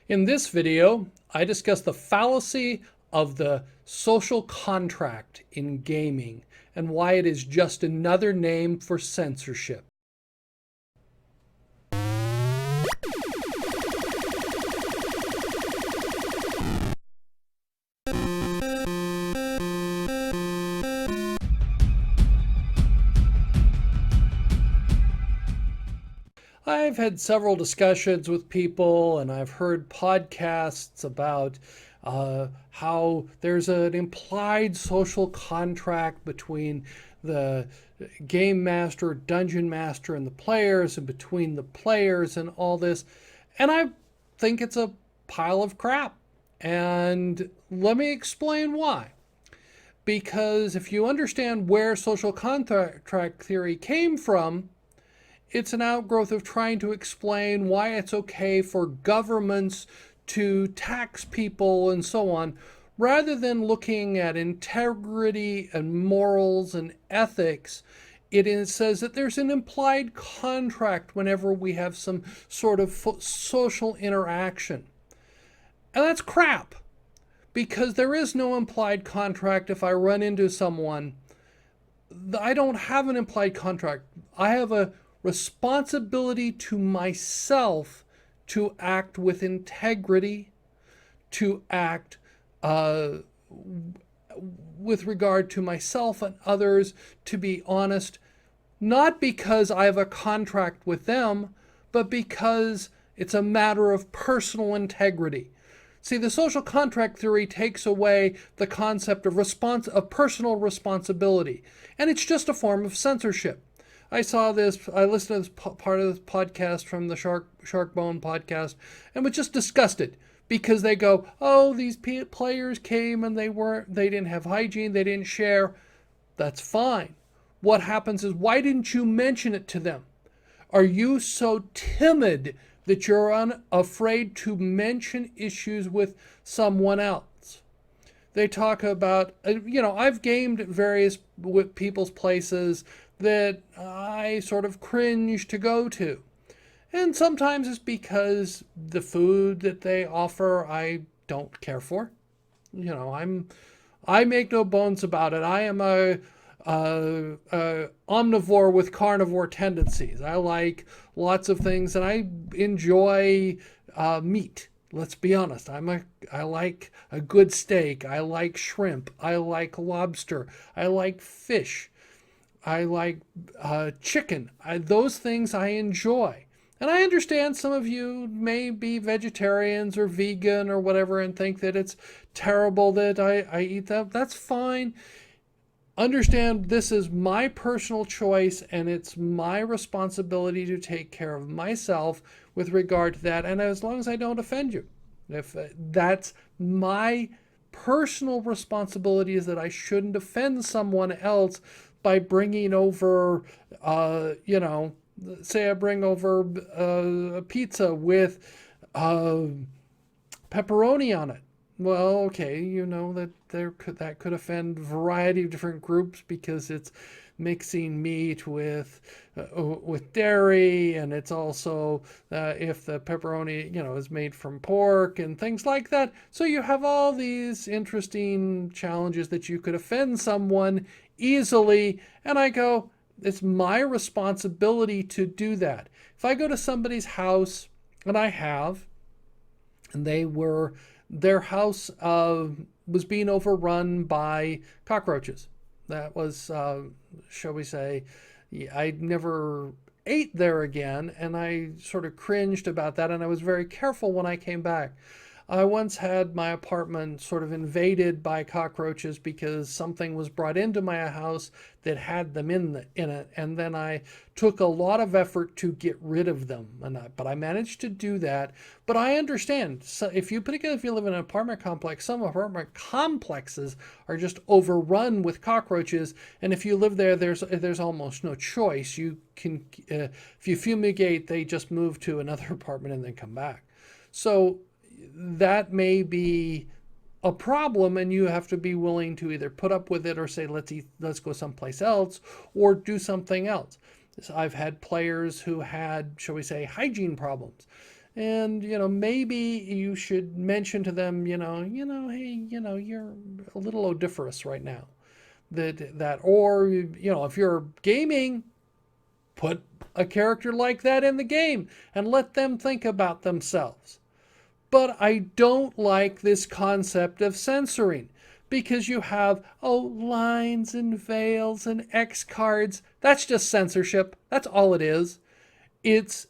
In this video, I discuss the fallacy of the social contract in gaming and why it is just another name for censorship. I've had several discussions with people, and I've heard podcasts about how there's an implied social contract between the game master, dungeon master, and the players, and between the players, and all this. And I think it's a pile of crap. And let me explain why. Because if you understand where social contract theory came from, it's an outgrowth of trying to explain why it's okay for governments to tax people and so on, rather than looking at integrity and morals and ethics. It says that there's an implied contract whenever we have some sort of social interaction. And that's crap, because there is no implied contract. If I run into someone, I don't have an implied contract. I have a responsibility to myself to act with integrity, to act with regard to myself and others, to be honest, not because I have a contract with them, but because it's a matter of personal integrity. See, the social contract theory takes away the concept of personal responsibility, and it's just a form of censorship. I listened to this part of this podcast from the Sharkbone Podcast and was just disgusted because they go, oh, these players came and they didn't have hygiene, they didn't share. That's fine. What happens is, why didn't you mention it to them? Are you so timid that you're afraid to mention issues with someone else? They talk about, I've gamed at various people's places that I sort of cringe to go to. And sometimes it's because the food that they offer I don't care for. I make no bones about it. I am a omnivore with carnivore tendencies. I like lots of things, and I enjoy meat. Let's be honest. I like a good steak. I like shrimp. I like lobster. I like fish. I like chicken. Those things I enjoy. And I understand some of you may be vegetarians or vegan or whatever and think that it's terrible that I eat that. That's fine. Understand this is my personal choice, and it's my responsibility to take care of myself with regard to that. And as long as I don't offend you, if that's my personal responsibility, is that I shouldn't offend someone else by bringing over, say I bring over a pizza with pepperoni on it. Well, okay, that could offend a variety of different groups because it's mixing meat with dairy, and it's also if the pepperoni is made from pork and things like that. So you have all these interesting challenges that you could offend someone easily, and I go, it's my responsibility to do that. If I go to somebody's house, and I have, and their house was being overrun by cockroaches. That was, shall we say, I never ate there again, and I sort of cringed about that, and I was very careful when I came back. I once had my apartment sort of invaded by cockroaches because something was brought into my house that had them in it, and then I took a lot of effort to get rid of them. But I managed to do that. But I understand, so if you live in an apartment complex, some apartment complexes are just overrun with cockroaches, and if you live there, there's almost no choice. You can, if you fumigate, they just move to another apartment and then come back. So that may be a problem, and you have to be willing to either put up with it or say, let's go someplace else or do something else. So I've had players who had, shall we say, hygiene problems. And, maybe you should mention to them, hey, you're a little odoriferous right now. Or, if you're gaming, put a character like that in the game and let them think about themselves. But I don't like this concept of censoring, because you have, lines and veils and X cards. That's just censorship. That's all it is. It's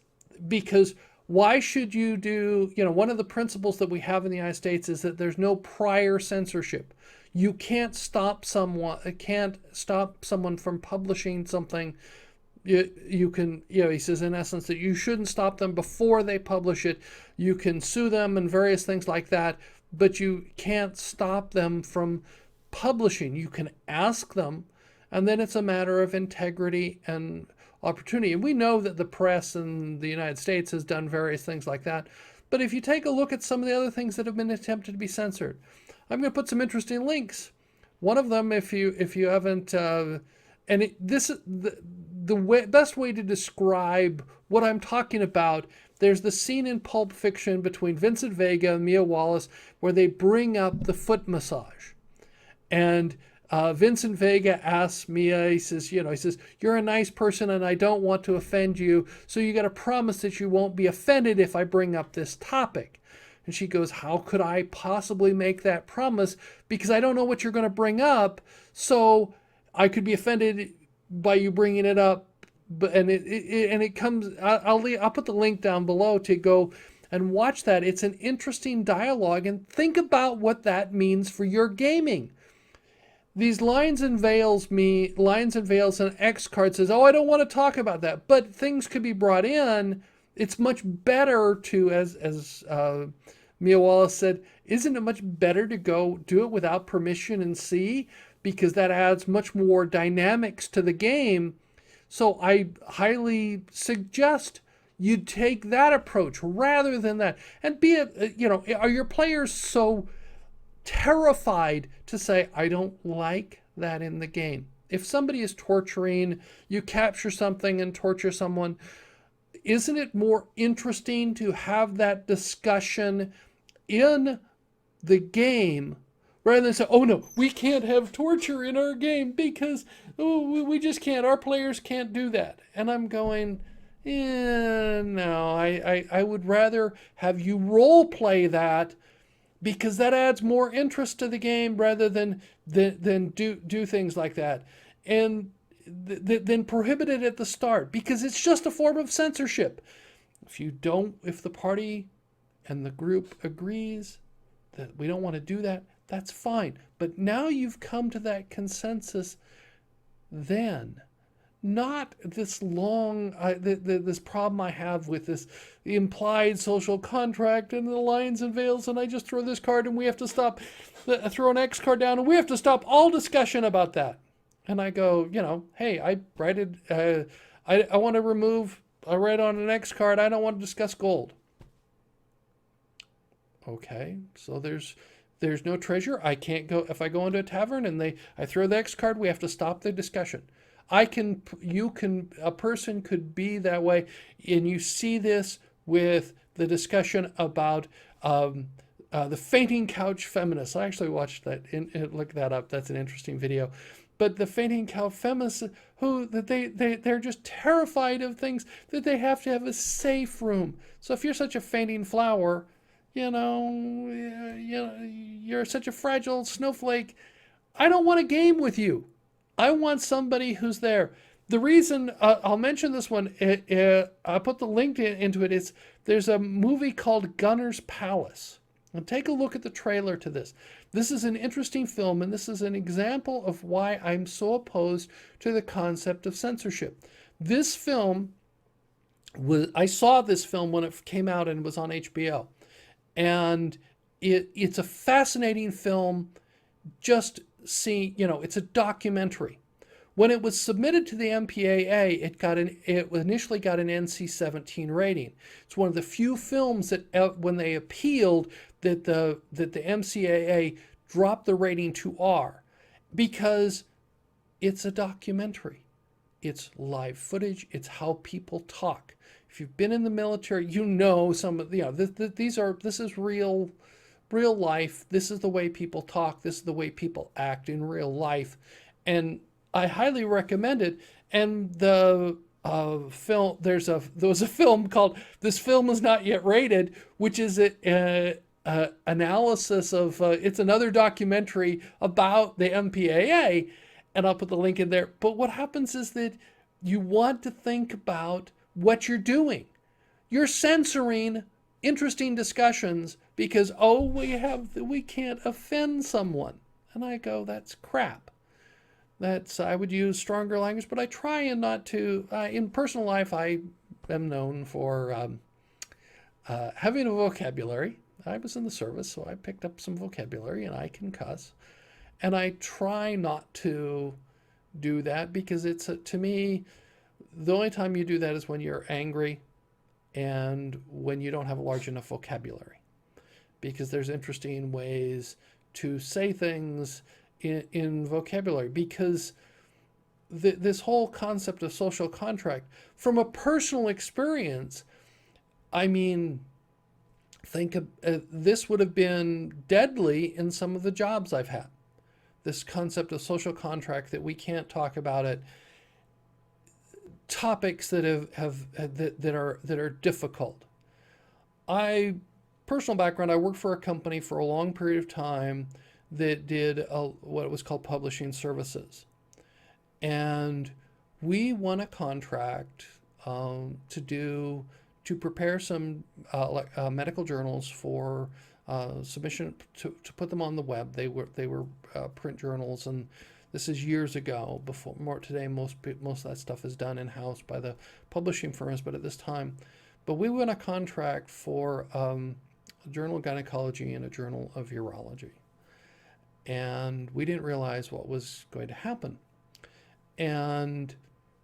because why should you do, one of the principles that we have in the United States is that there's no prior censorship. You can't stop someone from publishing something. You can, he says in essence that you shouldn't stop them before they publish it. You can sue them and various things like that, but you can't stop them from publishing. You can ask them, and then it's a matter of integrity and opportunity. And we know that the press in the United States has done various things like that. But if you take a look at some of the other things that have been attempted to be censored, I'm going to put some interesting links. One of them, if you haven't, best way to describe what I'm talking about, there's the scene in Pulp Fiction between Vincent Vega and Mia Wallace where they bring up the foot massage. And Vincent Vega asks Mia, he says, you're a nice person and I don't want to offend you, so you got to promise that you won't be offended if I bring up this topic. And she goes, how could I possibly make that promise? Because I don't know what you're going to bring up, so I could be offended by you bringing it up. And it comes, I'll put the link down below to go and watch that. It's an interesting dialogue, and think about what that means for your gaming. These lines and veils and X card says, I don't want to talk about that, but things could be brought in. It's much better to, as Mia Wallace said, isn't it much better to go do it without permission and see? Because that adds much more dynamics to the game. So I highly suggest you take that approach rather than that. And are your players so terrified to say, I don't like that in the game? If somebody is torturing, you capture something and torture someone, isn't it more interesting to have that discussion in the game rather than say, oh no, we can't have torture in our game because we just can't, our players can't do that? And I'm going, no, I would rather have you role play that, because that adds more interest to the game rather than do things like that. And then prohibit it at the start, because it's just a form of censorship. If the party and the group agrees that we don't want to do that, that's fine. But now you've come to that consensus, then not this long, this problem I have with this implied social contract and the lines and veils, and I just throw this card and we have to stop, throw an X card down and we have to stop all discussion about that. And I go, hey, I write it, I want to remove a red on an X card. I don't want to discuss gold. Okay, so there's no treasure. I can't go, if I go into a tavern and I throw the X card, we have to stop the discussion. A person could be that way, and you see this with the discussion about the fainting couch feminists. I actually watched that and looked that up. That's an interesting video. But the fainting couch feminists they're just terrified of things, that they have to have a safe room. So if you're such a fainting flower, you're such a fragile snowflake, I don't want a game with you. I want somebody who's there. The reason, I'll mention this one, I put the link into it, there's a movie called Gunner's Palace. And take a look at the trailer to this. This is an interesting film, and this is an example of why I'm so opposed to the concept of censorship. This film, I saw this film when it came out and was on HBO. And it's a fascinating film. Just see, it's a documentary. When it was submitted to the MPAA, it initially got an NC-17 rating. It's one of the few films that, when they appealed, that the MCAA dropped the rating to R, because it's a documentary. It's live footage. It's how people talk. If you've been in the military, you know some of this is real life. This is the way people talk. This is the way people act in real life, and I highly recommend it. And the film, there was a film called "This Film Is Not Yet Rated," which is a analysis of it's another documentary about the MPAA, and I'll put the link in there. But what happens is that you want to think about what you're doing. You're censoring interesting discussions because we can't offend someone. And I go, that's crap. I would use stronger language, but I try and not to. In personal life, I am known for having a vocabulary. I was in the service, so I picked up some vocabulary, and I can cuss. And I try not to do that because to me, the only time you do that is when you're angry and when you don't have a large enough vocabulary. Because there's interesting ways to say things in vocabulary. Because this whole concept of social contract, from a personal experience, I mean, think of this would have been deadly in some of the jobs I've had. This concept of social contract, that we can't talk about it, topics that that are difficult. Personal background, I worked for a company for a long period of time that did what was called publishing services, and we won a contract to prepare some medical journals for submission to put them on the web. They were print journals, and this is years ago. Today, most of that stuff is done in-house by the publishing firms, but at this time, we won a contract for a journal of gynecology and a journal of urology, and we didn't realize what was going to happen. And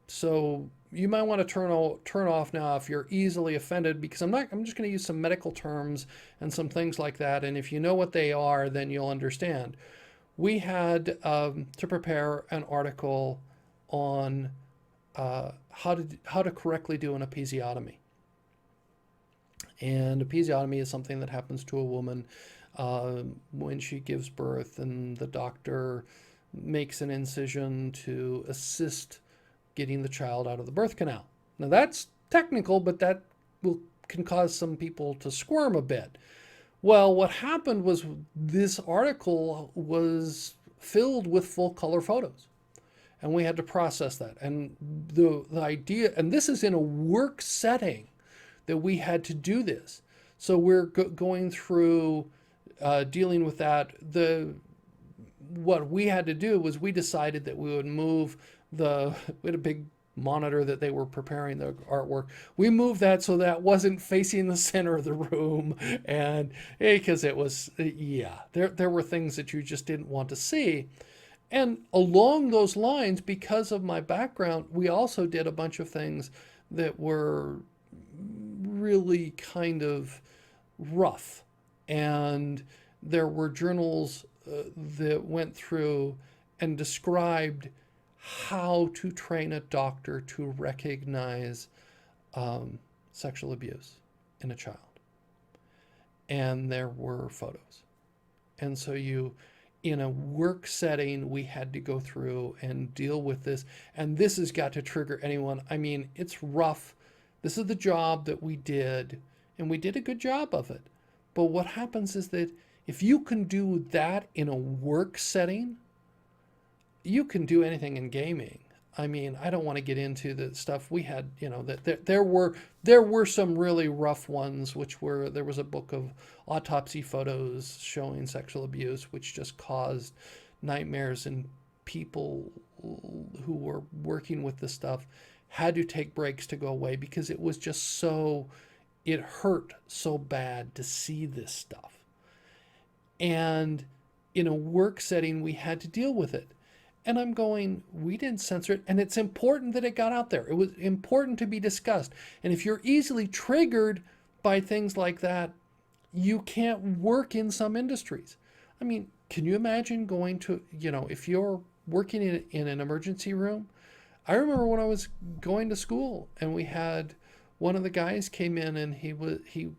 so you might want to turn off now if you're easily offended, because I'm just going to use some medical terms and some things like that, and if you know what they are, then you'll understand. We had to prepare an article on how to correctly do an episiotomy. And episiotomy is something that happens to a woman when she gives birth, and the doctor makes an incision to assist getting the child out of the birth canal. Now that's technical, but that can cause some people to squirm a bit. Well, what happened was this article was filled with full color photos, and we had to process that. And the idea, and this is in a work setting that we had to do this. So we're going through dealing with that. What we had to do was we decided that we would move we had a big monitor that they were preparing the artwork. We moved that so that wasn't facing the center of the room, and because it was, there were things that you just didn't want to see. And along those lines, because of my background, we also did a bunch of things that were really kind of rough. And there were journals that went through and described how to train a doctor to recognize sexual abuse in a child. And there were photos. And so in a work setting, we had to go through and deal with this. And this has got to trigger anyone. I mean, it's rough. This is the job that we did, and we did a good job of it. But what happens is that if you can do that in a work setting, you can do anything in gaming. I mean, I don't want to get into the stuff we had, that there were some really rough ones, there was a book of autopsy photos showing sexual abuse, which just caused nightmares, and people who were working with this stuff had to take breaks to go away because it was just it hurt so bad to see this stuff. And in a work setting, we had to deal with it. And I'm going, we didn't censor it. And it's important that it got out there. It was important to be discussed. And if you're easily triggered by things like that, you can't work in some industries. I mean, can you imagine going to, if you're working in an emergency room? I remember when I was going to school and we had one of the guys came in and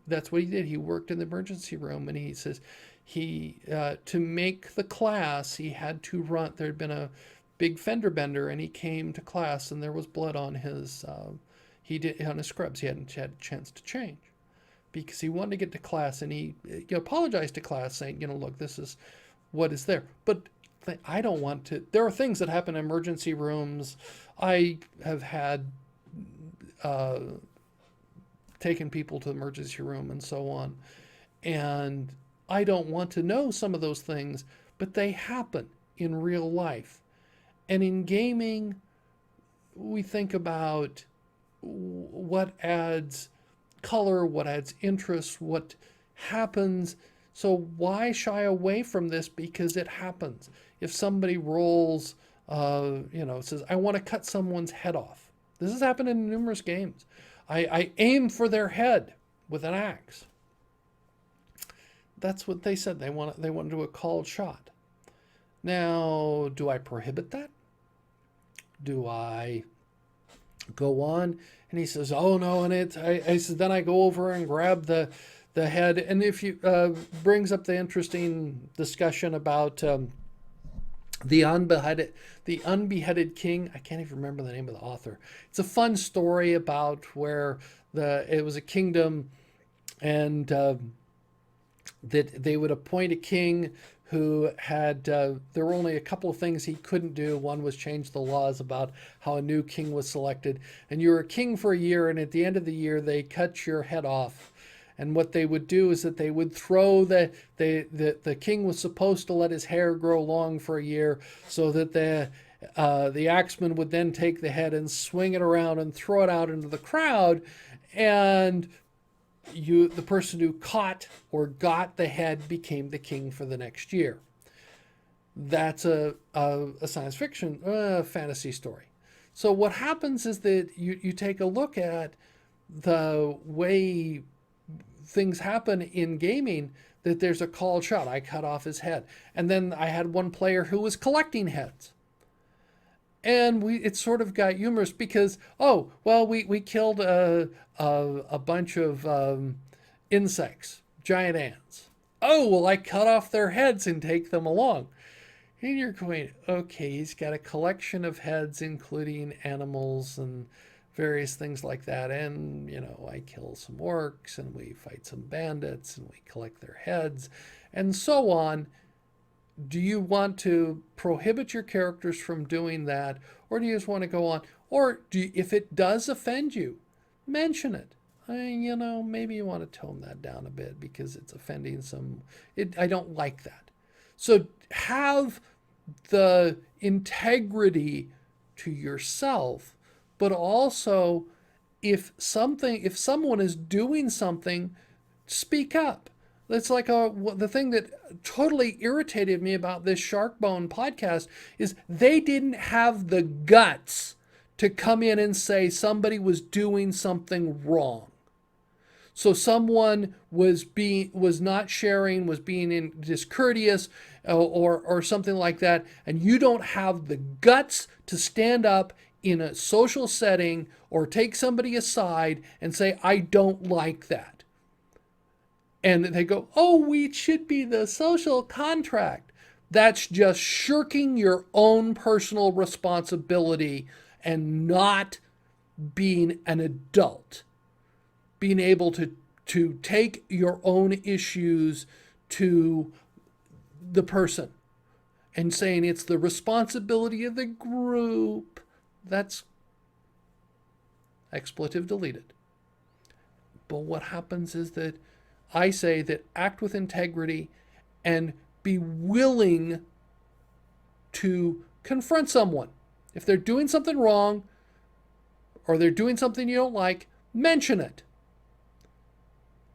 that's what he did. He worked in the emergency room, and he says to make the class, he had to run. There had been a big fender bender, and he came to class, and there was blood on his on his scrubs. He hadn't had a chance to change because he wanted to get to class, and he apologized to class saying, look, this is what is there. But I don't want to. There are things that happen in emergency rooms. I have had taken people to the emergency room and so on, and I don't want to know some of those things, but they happen in real life. And in gaming, we think about what adds color, what adds interest, what happens. So why shy away from this? Because it happens. If somebody rolls, says, I want to cut someone's head off. This has happened in numerous games. I aim for their head with an axe. That's what they said. They want to do a called shot. Now, do I prohibit that? Do I go on? And he says, oh no, and I said, then I go over and grab the head. And if you brings up the interesting discussion about the unbeheaded king. I can't even remember the name of the author. It's a fun story about where it was a kingdom, and that they would appoint a king who had, there were only a couple of things he couldn't do. One was change the laws about how a new king was selected. And you were a king for a year, and at the end of the year, they cut your head off. And what they would do is that they would throw the king was supposed to let his hair grow long for a year, so that the axeman would then take the head and swing it around and throw it out into the crowd. And the person who caught or got the head became the king for the next year. That's a science fiction fantasy story. So what happens is that you take a look at the way things happen in gaming, that there's a called shot. I cut off his head. And then I had one player who was collecting heads. And it sort of got humorous because, we killed a bunch of insects, giant ants. Oh, well, I cut off their heads and take them along. And you're going, okay, he's got a collection of heads, including animals and various things like that. And, I kill some orcs, and we fight some bandits, and we collect their heads, and so on. Do you want to prohibit your characters from doing that? Or do you just want to go on? Or if it does offend you, mention it. Maybe you want to tone that down a bit because it's offending I don't like that. So have the integrity to yourself, but also if someone is doing something, speak up. It's like the thing that totally irritated me about this Sharkbone podcast is they didn't have the guts to come in and say somebody was doing something wrong. So someone was not sharing, was being discourteous, or something like that, and you don't have the guts to stand up in a social setting or take somebody aside and say, I don't like that. And they go, we should be the social contract. That's just shirking your own personal responsibility and not being an adult. Being able to take your own issues to the person and saying it's the responsibility of the group. That's expletive deleted. But what happens is that I say that act with integrity and be willing to confront someone. If they're doing something wrong or they're doing something you don't like, mention it.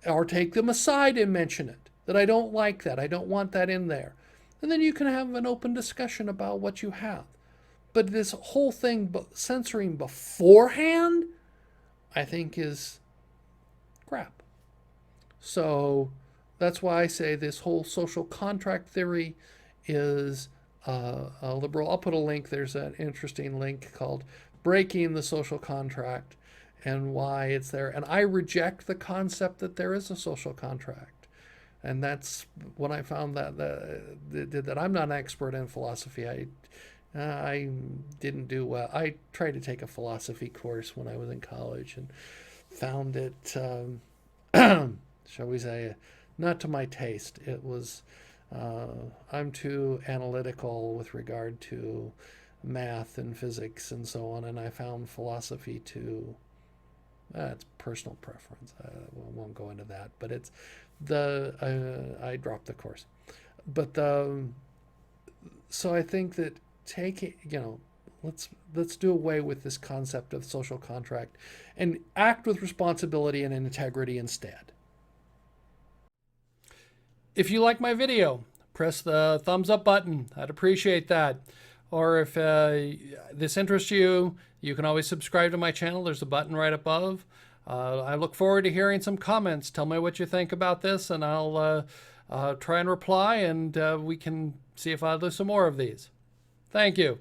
Or take them aside and mention it. That I don't like that. I don't want that in there. And then you can have an open discussion about what you have. But this whole thing censoring beforehand, I think is crap. So that's why I say this whole social contract theory is liberal. I'll put a link. There's an interesting link called Breaking the Social Contract. and why it's there. And I reject the concept that there is a social contract. And that's when I found that I'm not an expert in philosophy. I didn't do well. I tried to take a philosophy course when I was in college and found it, shall we say, not to my taste. It was, I'm too analytical with regard to math and physics and so on, and I found philosophy too. It's personal preference. I won't go into that, but it's I dropped the course. But so I think that let's do away with this concept of social contract and act with responsibility and integrity instead. If you like my video, press the thumbs up button. I'd appreciate that. Or if this interests you, you can always subscribe to my channel. There's a button right above. I look forward to hearing some comments. Tell me what you think about this, and I'll try and reply, and we can see if I'll do some more of these. Thank you.